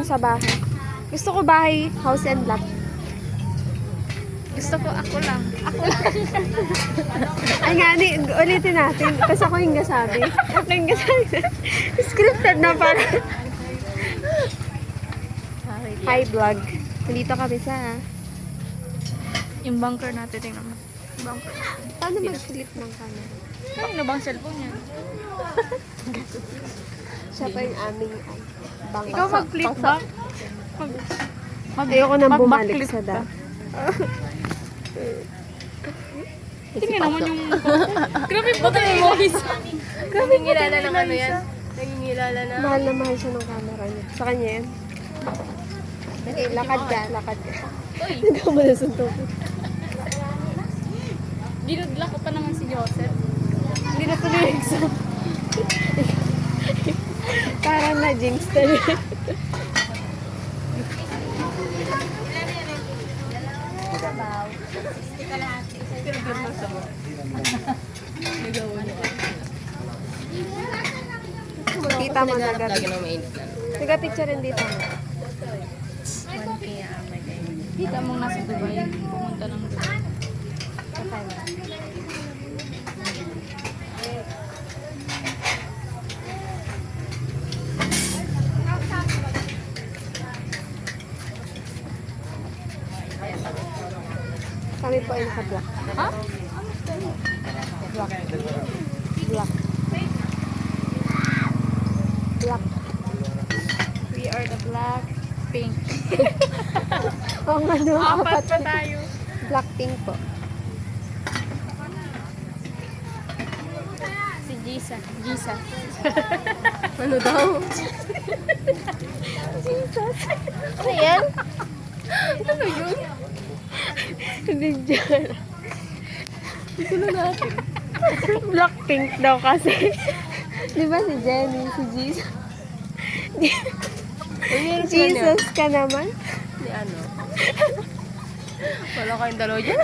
doon sa bahay. Gusto ko bahay, house and lot. Gusto ko ako lang. Ako lang. Ay nga, ulitin natin. Kasi ako yung gasabi. Ako yung gasabi. Scripted na para. Hi vlog. Nandito kami sa... Yung bunker natin, tingnan mo. Bunker. Paano mag-flip ng camera? Ano na bang cellphone yan? Siya pa yung aming bang. Ikaw mag-flip ba? Ayoko nang bumalik sa da. Tingnan naman yung... Grabe po tayo yung voice. Grabe ngilala ng ano yan. Nagingilala na. Mahal na mahal siya ng camera niya. Sa kanya yan. Okay, lakad ka, lakad ka. Uy! Hindi ako malasuntok. Ginudla ko pa naman si Joseph. Hindi na tuloy yung exam. Parang na-jinx talaga. Kita mo na Lagi gabi. na mainit na. Nagka-picture rin dito. Kita mong nasa Dubai. Pumunta ng Dubai. Kami po ay naka-black. Ha? Black. Black. Black. We are the black pink. Oo nga no, Apat pa apat. tayo. Black pink po. Si Gisa. Gisa. Ano daw? Jesus. Ano yan? Ano yun? Big John. Ito na natin. Black pink daw kasi. Di ba si Jenny, si Jesus? Meron sila niya. Jesus ka naman. Ni ano? Wala kayong dalawa dyan.